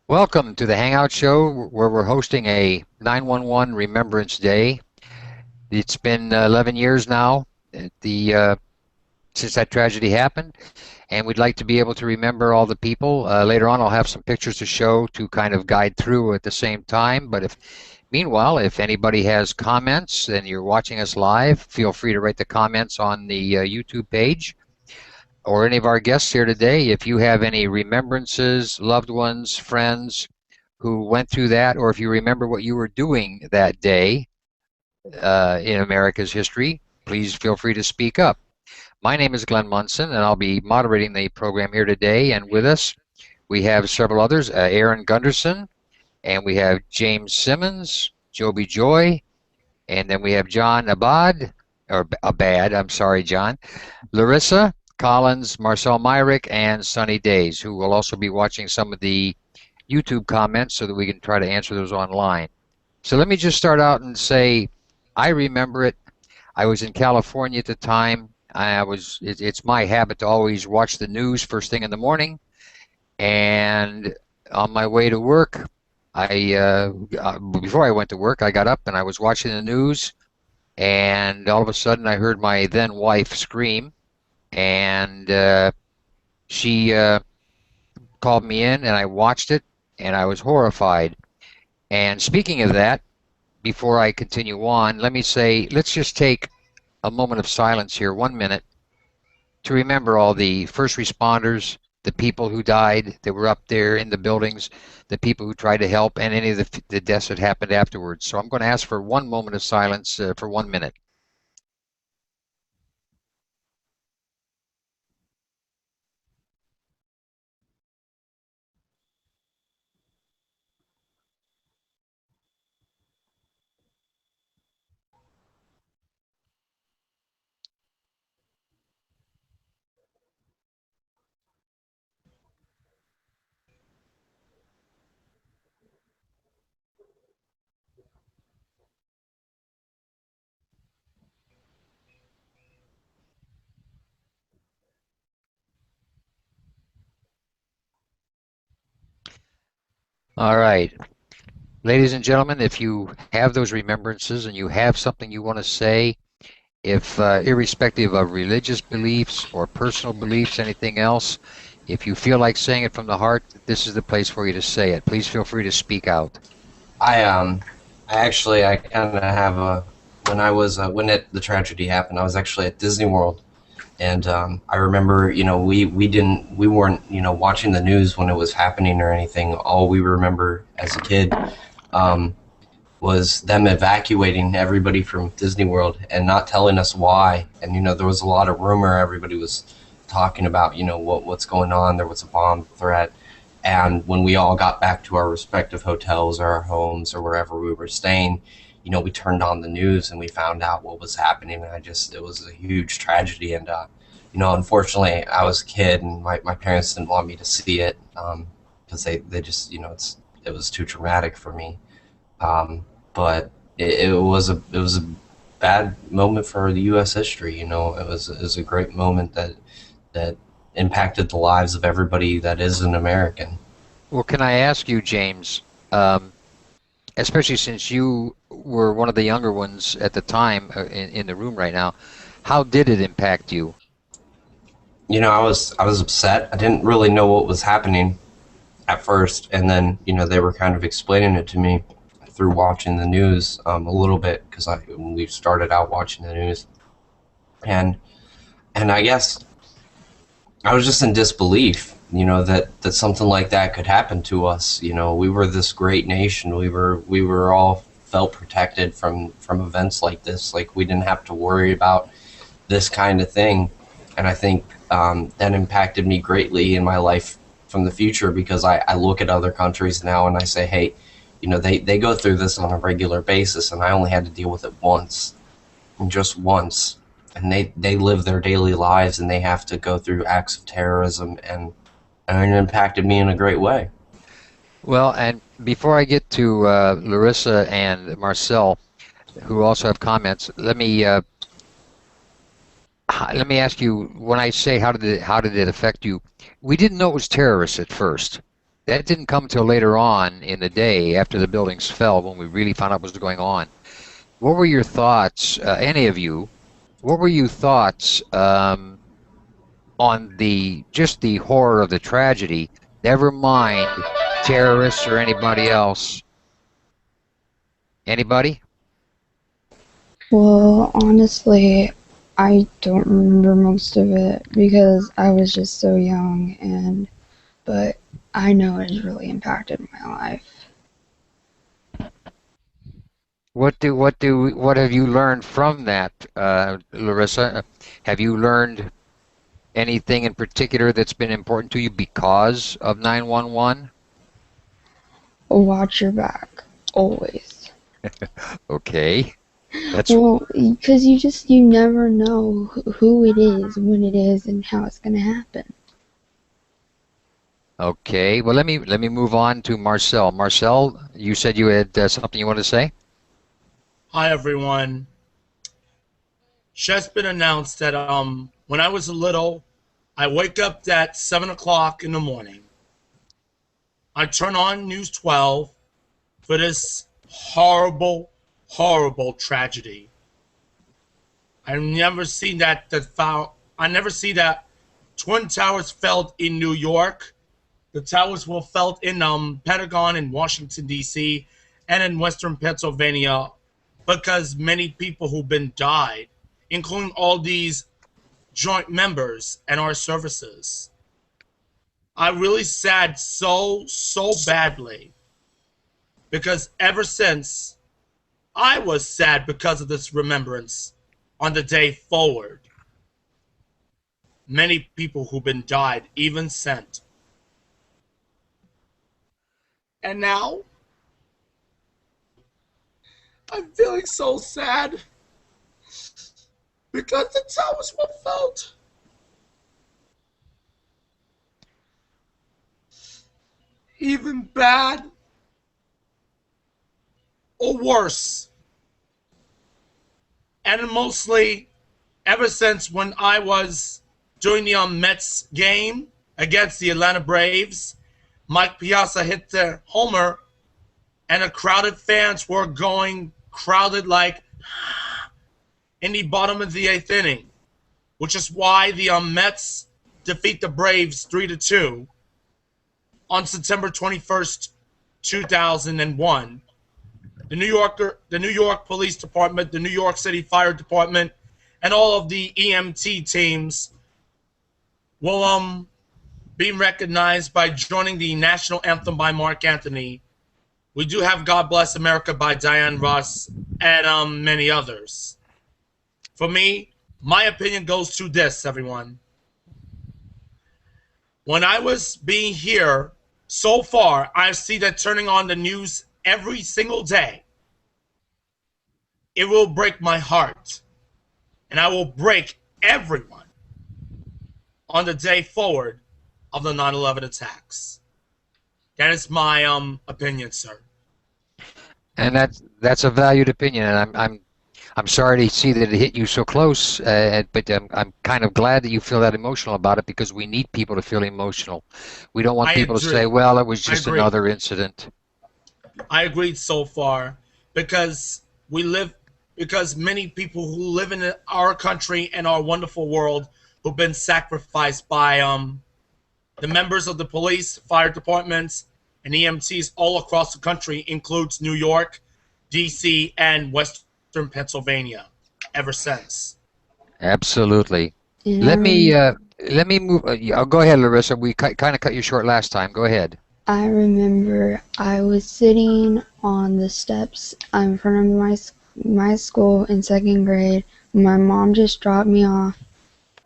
Welcome to the Hangout Show, where we're hosting a 911 Remembrance Day. It's been 11 years now since that tragedy happened, and we'd like to be able to remember all the people. Later on, I'll have some pictures to show to kind of guide through at the same time. But meanwhile, if anybody has comments and you're watching us live, feel free to write the comments on the YouTube page. Or any of our guests here today, if you have any remembrances, loved ones, friends who went through that, or if you remember what you were doing that day in America's history, please feel free to speak up. My name is Glenn Munson, and I'll be moderating the program here today. And with us, we have several others, Aaron Gunderson, and we have James Simmons, Joby Joy, and then we have John Abad, or Abad, I'm sorry, John, Larissa Collins, Marcel Myrick, and Sunny Days, who will also be watching some of the YouTube comments so that we can try to answer those online. So let me just start out and say, I remember it. I was in California at the time. It's my habit to always watch the news first thing in the morning. And on my way to work, before I went to work, I got up and I was watching the news. And all of a sudden, I heard my then wife scream. And she called me in, and I watched it, and I was horrified. And speaking of that, before I continue on, let me say, let's just take a moment of silence here, 1 minute, to remember all the first responders, the people who died that were up there in the buildings, the people who tried to help, and any of the deaths that happened afterwards. So I'm going to ask for one moment of silence for 1 minute. All right. Ladies and gentlemen, if you have those remembrances and you have something you want to say, if irrespective of religious beliefs or personal beliefs, anything else, if you feel like saying it from the heart, this is the place for you to say it. Please feel free to speak out. I I kind of have a when I was when the tragedy happened. I was actually at Disney World, and I remember we weren't watching the news when it was happening or anything. All we remember as a kid um, was them evacuating everybody from Disney World and not telling us why. And there was a lot of rumor. Everybody was talking about what's going on. There was a bomb threat. And when we all got back to our respective hotels or our homes or wherever we were staying, we turned on the news and we found out what was happening. And it was a huge tragedy. And, unfortunately, I was a kid and my parents didn't want me to see it because they just, it was too traumatic for me. But it was a bad moment for the U.S. history. It was a great moment that impacted the lives of everybody that is an American. Well, can I ask you, James, um, especially since you were one of the younger ones at the time in the room right now, how did it impact you? I was upset. I didn't really know what was happening at first, and then they were kind of explaining it to me through watching the news a little bit because we started out watching the news, and I guess I was just in disbelief, that something like that could happen to us. We were this great nation. We were all felt protected from events like this. Like we didn't have to worry about this kind of thing, and I think that impacted me greatly in my life from the future because I look at other countries now and I say, hey, they go through this on a regular basis, and I only had to deal with it once, and just once, and they live their daily lives and they have to go through acts of terrorism, and it impacted me in a great way. Well, and before I get to Larissa and Marcel, who also have comments, let me ask you, when I say how did it affect you, we didn't know it was terrorists at first. that didn't come till later on in the day after the buildings fell when we really found out what was going on. What were your thoughts, any of you? What were your thoughts on the just the horror of the tragedy? Never mind terrorists or anybody else. Anybody? Well, honestly, I don't remember most of it because I was just so young, and but I know it has really impacted my life. What have you learned from that, Larissa? Have you learned anything in particular that's been important to you because of 911? Watch your back, always. Okay, that's Well, because you never know who it is, when it is, and how it's gonna happen. okay. Well, let me move on to Marcel. Marcel, you said you had something you wanted to say? Hi everyone. Just been announced that when I was little, I wake up at 7 o'clock in the morning. I turn on News 12 for this horrible, horrible tragedy. I've never seen I never see that Twin Towers fell in New York. The towers were felt in Pentagon in Washington D.C. and in Western Pennsylvania because many people who've been died, including all these joint members and our services. I really sad so badly because ever since I was sad because of this remembrance on the day forward. Many people who've been died even sent. And now I'm feeling so sad because the towers were felt. Even bad or worse. And mostly ever since when I was doing the Mets game against the Atlanta Braves, Mike Piazza hit the homer, and the crowded fans were going crowded like in the bottom of the eighth inning, which is why the Mets defeat the Braves 3-2 on September 21st, 2001. The New York Police Department, the New York City Fire Department, and all of the EMT teams will be recognized by joining the national anthem by Mark Anthony. We do have God Bless America by Diane Ross and many others. For me, my opinion goes to this, everyone. When I was being here so far, I see that turning on the news every single day, it will break my heart. And I will break everyone on the day forward of the 9/11 attacks. That is my opinion, sir. And that's a valued opinion, and I'm sorry to see that it hit you so close, but I'm kind of glad that you feel that emotional about it because we need people to feel emotional. We don't want I people to say, agree. "Well, it was I just agree. another incident." I agreed so far because we live because many people who live in our country and our wonderful world who've been sacrificed by the members of the police, fire departments, and EMTs all across the country includes New York, DC, and Western Pennsylvania ever since. Absolutely. And Let me let me move. Go ahead, Larissa. We kind of cut you short last time. Go ahead. I remember I was sitting on the steps in front of my school in second grade. My mom just dropped me off,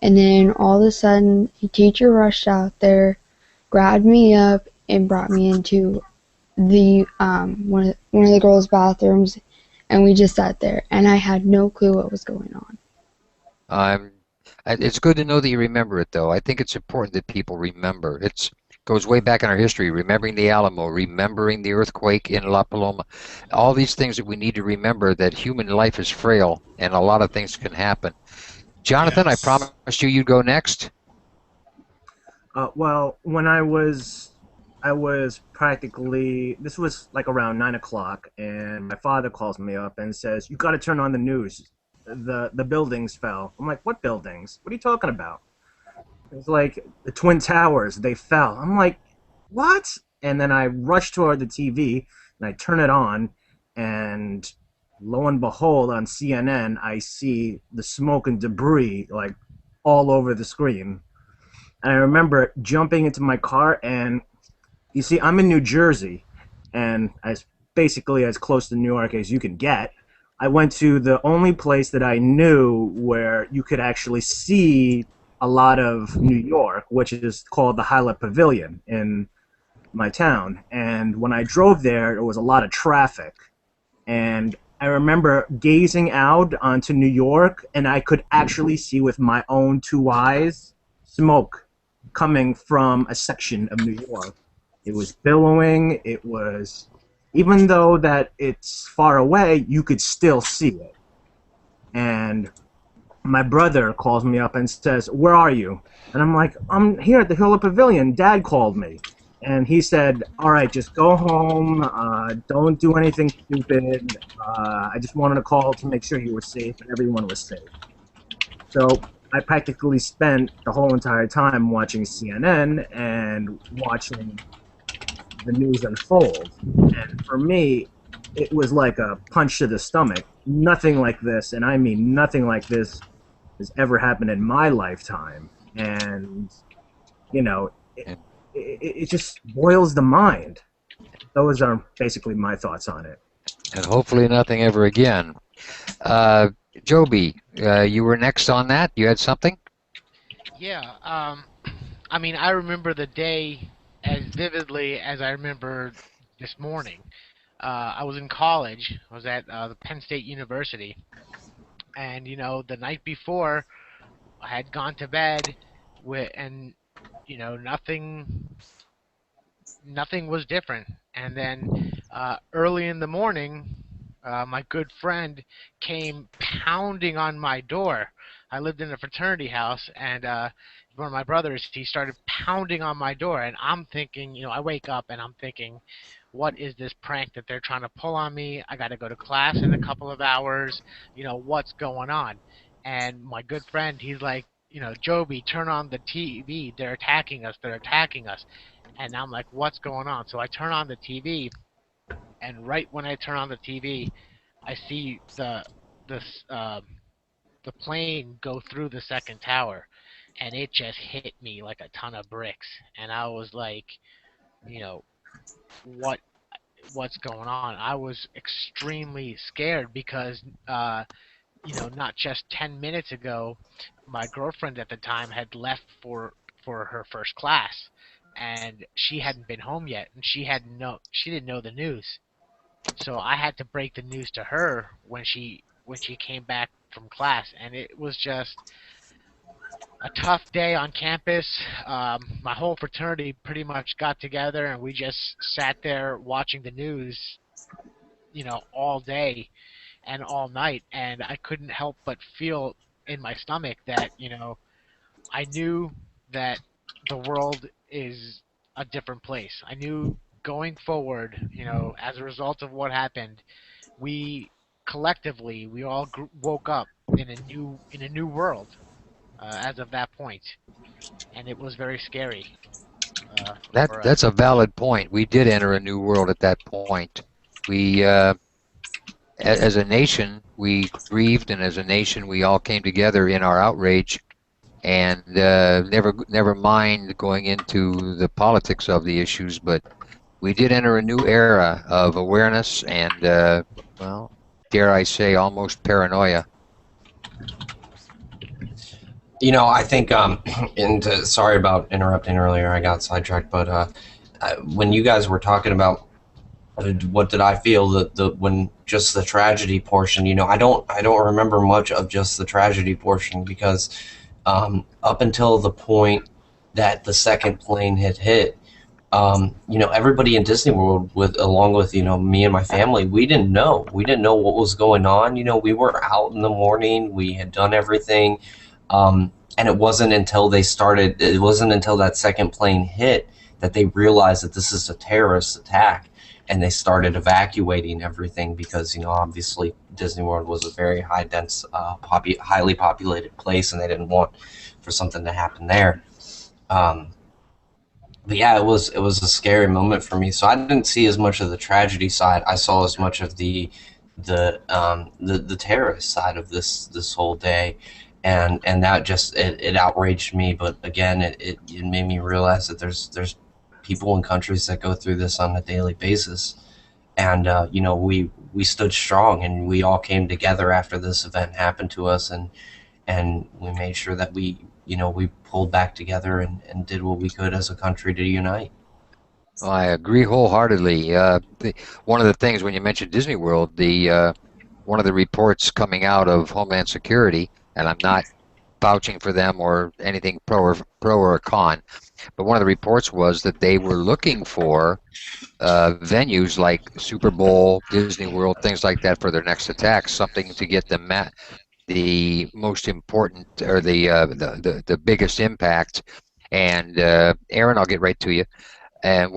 and then all of a sudden, a teacher rushed out there, grabbed me up, and brought me into the one of the girls' bathrooms, and we just sat there, and I had no clue what was going on. Um, it's good to know that you remember it, though. I think it's important that people remember. It goes way back in our history, remembering the Alamo, remembering the earthquake in La Paloma, all these things that we need to remember that human life is frail and a lot of things can happen. Jonathan, I Yes. promised you you'd go next. Well, when I was I was practically, this was like around 9 o'clock, and my father calls me up and says, "You got to turn on the news. The buildings fell." I'm like, "What buildings? What are you talking about?" It's like the Twin Towers, they fell. I'm like, "What?" And then I rush toward the TV and I turn it on, and lo and behold, on CNN, I see the smoke and debris like all over the screen. And I remember jumping into my car, and you see, I'm in New Jersey, and as basically as close to New York as you can get. I went to the only place that I knew where you could actually see a lot of New York, which is called the Highland Pavilion in my town. And when I drove there was a lot of traffic. And I remember gazing out onto New York, and I could actually see with my own two eyes smoke coming from a section of New York. It was billowing. It was, even though that it's far away, you could still see it. And my brother calls me up and says, "Where are you?" And I'm like, "I'm here at the Hilla Pavilion. Dad called me." And he said, "All right, just go home. Don't do anything stupid. I just wanted to call to make sure you were safe and everyone was safe." So I practically spent the whole entire time watching CNN and watching the news unfold. And for me, it was like a punch to the stomach. Nothing like this, and I mean nothing like this, has ever happened in my lifetime. And, you know, And, it just boils the mind. Those are basically my thoughts on it. and hopefully nothing ever again. Uh, Joby, you were next on that. You had something? Yeah, I mean, I remember the day as vividly as I remember this morning. I was in college. I was at the Penn State University, and the night before, I had gone to bed and nothing was different. And then early in the morning, my good friend came pounding on my door. I lived in a fraternity house, and one of my brothers, he started pounding on my door, and I'm thinking, I wake up and I'm thinking, what is this prank that they're trying to pull on me? I got to go to class in a couple of hours. What's going on? And my good friend, he's like, Joby, turn on the TV. They're attacking us. They're attacking us. And I'm like, what's going on? So I turn on the TV, and right when I turn on the TV, I see the uh, the plane go through the second tower, and it just hit me like a ton of bricks. And I was like, you know, what what's going on? I was extremely scared because not just 10 minutes ago, my girlfriend at the time had left for her first class, and she hadn't been home yet, and she didn't know the news. So I had to break the news to her when she came back from class, and it was just a tough day on campus. My whole fraternity pretty much got together, and we just sat there watching the news, all day and all night, and I couldn't help but feel in my stomach that I knew that the world is a different place. I knew going forward, as a result of what happened, we collectively we all woke up in a new world as of that point, and it was very scary for That's us. a valid point. We did enter a new world at that point. We, as a nation, we grieved, and as a nation, we all came together in our outrage, and never mind going into the politics of the issues, but we did enter a new era of awareness and, well, dare I say, almost paranoia. I think, and sorry about interrupting earlier, I got sidetracked, but when you guys were talking about what did I feel the when just the tragedy portion, I don't remember much of just the tragedy portion because up until the point that the second plane had hit, everybody in Disney World, along with me and my family, we didn't know what was going on. We were out in the morning, we had done everything, and it wasn't until that second plane hit that they realized that this is a terrorist attack, and they started evacuating everything because, obviously Disney World was a very high dense, highly populated place, and they didn't want for something to happen there. Um, but yeah, it was a scary moment for me. So I didn't see as much of the tragedy side. I saw as much of the terrorist side of this whole day, and that just it outraged me. But again, it made me realize that there's people in countries that go through this on a daily basis, and we stood strong, and we all came together after this event happened to us, and we made sure that we pulled back together and did what we could as a country to unite. Well, I agree wholeheartedly. One of the things when you mentioned Disney World, the one of the reports coming out of Homeland Security, and I'm not vouching for them or anything pro or con, but one of the reports was that they were looking for venues like Super Bowl, Disney World, things like that for their next attack, something to get the most important or the biggest impact. And Aaron, I'll get right to you. And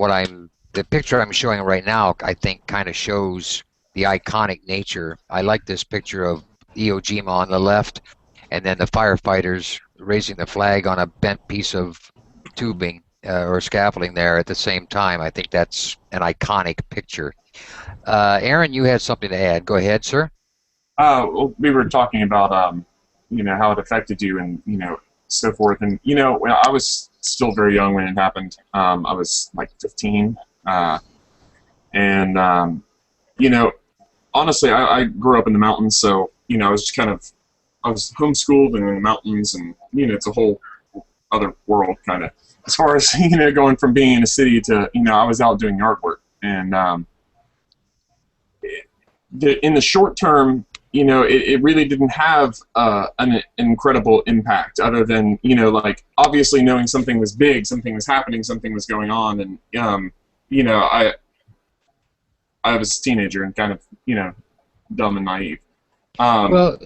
the picture I'm showing right now, I think kind of shows the iconic nature. I like this picture of Iwo Jima on the left, and then the firefighters raising the flag on a bent piece of tubing or scaffolding there at the same time. I think that's an iconic picture. Aaron, you had something to add. Go ahead, sir. Well, we were talking about, how it affected you and, so forth. And, when I was still very young when it happened. I was like 15. And, honestly, I grew up in the mountains. So, I was homeschooled and in the mountains, and, it's a whole other world kind of. As far as, going from being in a city to, I was out doing yard work. And in the short term, it really didn't have an incredible impact other than, obviously knowing something was big, something was happening, something was going on. And, I was a teenager and kind of, dumb and naive. Well,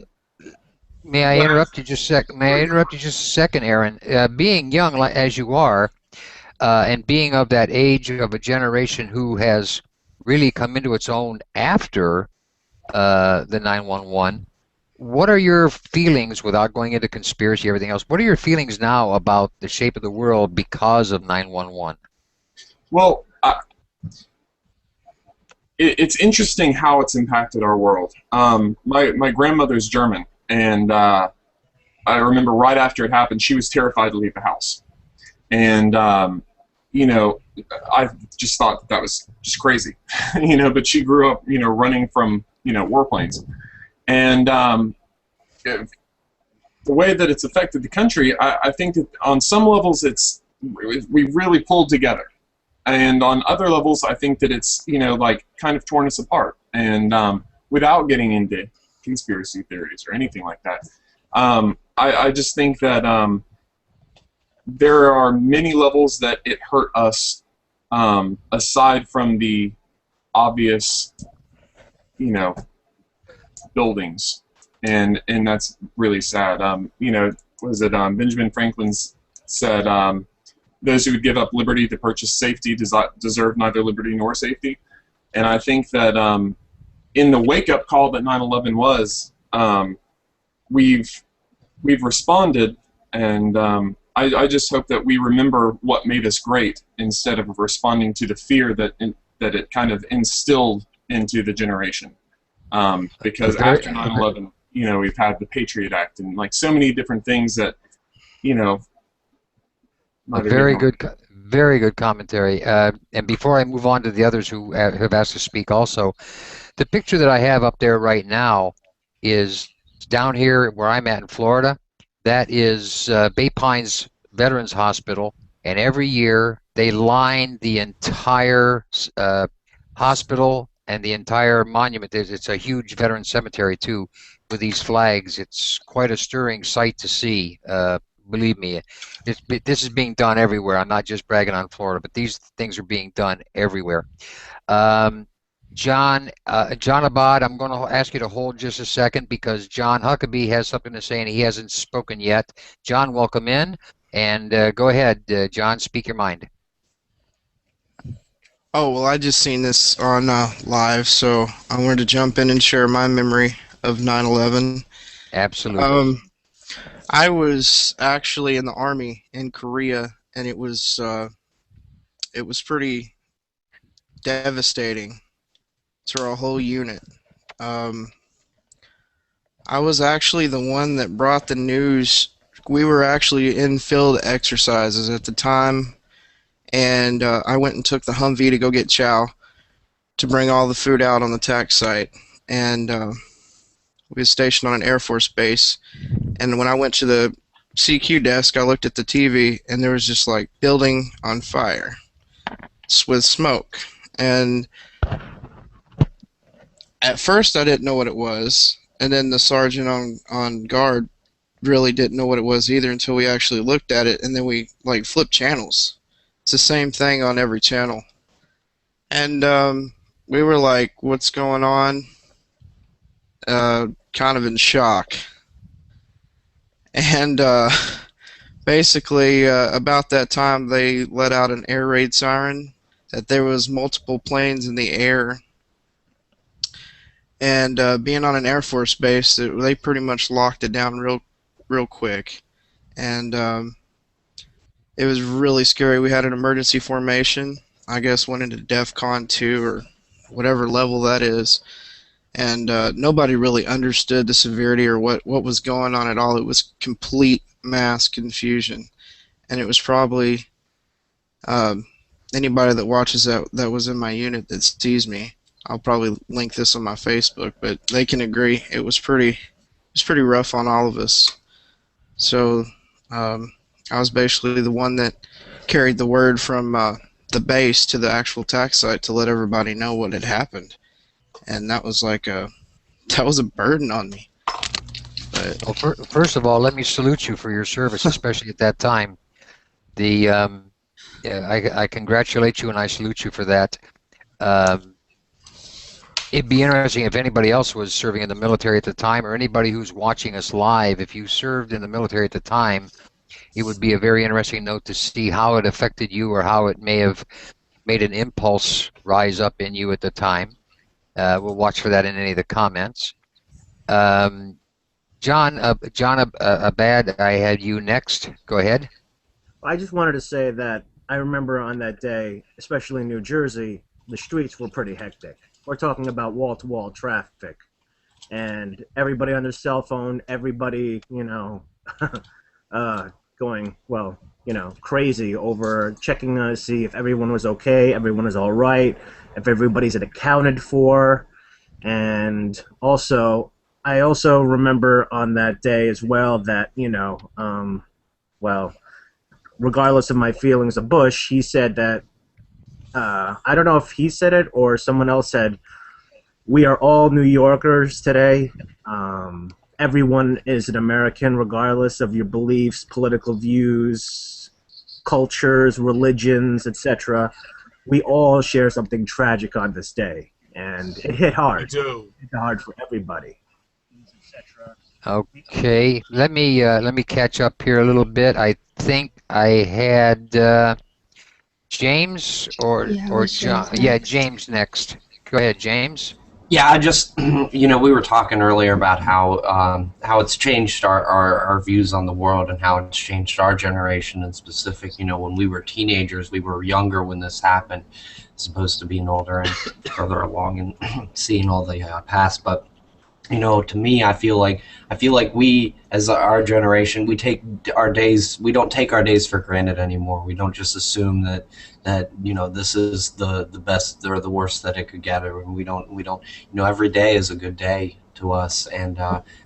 may I interrupt you just a second? May I interrupt you just a second, Aaron? Being young as you are, and being of that age of a generation who has really come into its own after the 911. What are your feelings, without going into conspiracy, everything else? What are your feelings now about the shape of the world because of 911? Well, it's interesting how it's impacted our world. My grandmother's German, and I remember right after it happened, she was terrified to leave the house. And I just thought that was just crazy, but she grew up, running from, warplanes. And the way that it's affected the country, I think that on some levels we really pulled together. And on other levels, I think that it's, kind of torn us apart. And without getting into conspiracy theories or anything like that, I just think that there are many levels that it hurt us, aside from the obvious, buildings, and that's really sad. Was it Benjamin Franklin said, those who would give up liberty to purchase safety deserve neither liberty nor safety. And I think that in the wake-up call that 9/11 was, we've responded, and I just hope that we remember what made us great instead of responding to the fear that it kind of instilled into the generation. Because after 9/11, we've had the Patriot Act and like so many different things that, very good commentary. And before I move on to the others who have asked to speak also, the picture that I have up there right now is down here where I'm at in Florida. That is Bay Pines Veterans Hospital, and every year they line the entire hospital and the entire monument. It's a huge veteran cemetery too, with these flags. It's quite a stirring sight to see. Believe me, this is being done everywhere. I'm not just bragging on Florida, but these things are being done everywhere. John Abad, I'm going to ask you to hold just a second because John Huckabee has something to say and he hasn't spoken yet. John, welcome in, and go ahead, John, speak your mind. Oh, well, I just seen this on live, so I wanted to jump in and share my memory of 9/11. Absolutely. Um, I was actually in the army in Korea, and it was pretty devastating to our whole unit. Um, I was actually the one that brought the news. We were actually in field exercises at the time, and I went and took the Humvee to go get chow to bring all the food out on the tac site. And we was stationed on an Air Force base. And when I went to the CQ desk, I looked at the TV, and there was just like building on fire with smoke. And at first, I didn't know what it was. And then the sergeant on guard really didn't know what it was either until we actually looked at it, and then we like flipped channels. It's the same thing on every channel. And we were like, what's going on? Kind of in shock. And basically, about that time, they let out an air raid siren that there was multiple planes in the air. And being on an Air Force base, they pretty much locked it down real quick. And it was really scary. We had an emergency formation. I guess went into DEFCON 2 or whatever level that is. And nobody really understood the severity or what was going on at all. It was complete mass confusion. And it was probably anybody that watches that was in my unit that sees me. I'll probably link this on my Facebook, but they can agree it was pretty rough on all of us. So I was basically the one that carried the word from the base to the actual tac site to let everybody know what had happened, and that was a burden on me. But Well, first of all, let me salute you for your service, especially at that time. The yeah, I congratulate you and I salute you for that. Um, It'd be interesting if anybody else was serving in the military at the time, or anybody who's watching us live. If you served in the military at the time, it would be a very interesting note to see how it affected you or how it may have made an impulse rise up in you at the time. We'll watch for that in any of the comments. John Abad, I had you next. Go ahead. I just wanted to say that I remember on that day, especially in New Jersey, the streets were pretty hectic. We're talking about wall-to-wall traffic, and everybody on their cell phone, everybody, going, well, crazy over checking to see if everyone was okay, everyone is all right, if everybody's accounted for, and I also remember on that day as well that, well, regardless of my feelings of Bush, he said that, I don't know if he said it or someone else said, we are all New Yorkers today. Everyone is an American, regardless of your beliefs, political views, cultures, religions, etc. We all share something tragic on this day, and it hit hard. We do. It hit hard for everybody. Okay, let me catch up here a little bit. I think I had James Yeah, it or was John. James Yeah, next. James next. Go ahead, James. Yeah, I just, we were talking earlier about how it's changed our views on the world and how it's changed our generation in specific. When we were teenagers, we were younger when this happened, as opposed to being older and further along and seeing all the past. But to me, I feel like we, as our generation, we don't take our days for granted anymore. We don't just assume that this is the best or the worst that it could get, and we don't every day is a good day to us. And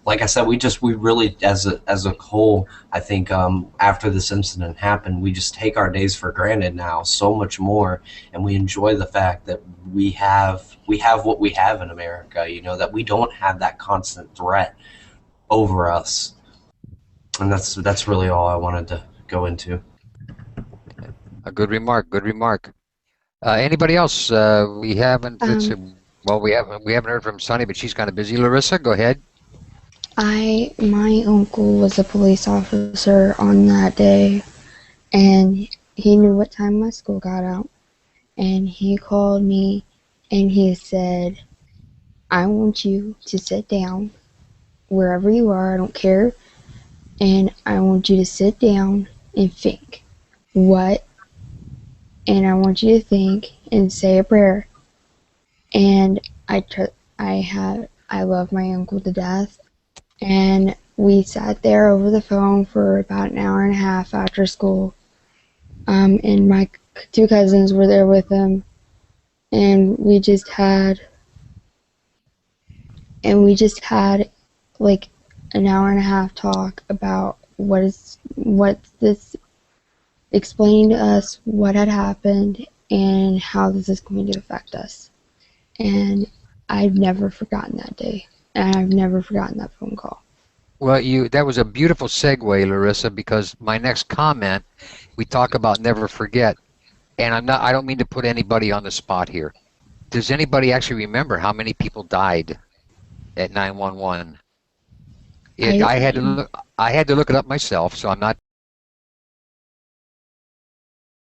like I said, we really, as a whole, I think after this incident happened, we just take our days for granted now so much more, and we enjoy the fact that we have what we have in America. That we don't have that constant threat over us, and that's really all I wanted to go into. A good remark. Good remark. Anybody else? We haven't. Well, we haven't heard from Sunny, but she's kind of busy. Larissa, go ahead. My uncle was a police officer on that day, and he knew what time my school got out. and he called me and he said, I want you to sit down wherever you are, I don't care, and I want you to sit down and think. What? And I want you to think and say a prayer. And I love my uncle to death, and we sat there over the phone for about an hour and a half after school. And my two cousins were there with him, and we just had like an hour and a half talk about what this explaining to us what had happened and how this is going to affect us. And I've never forgotten that day, and I've never forgotten that phone call. Well, that was a beautiful segue, Larissa, because my next comment, we talk about never forget, and I don't mean to put anybody on the spot here. Does anybody actually remember how many people died at 911? I I had to look it up myself, so I'm not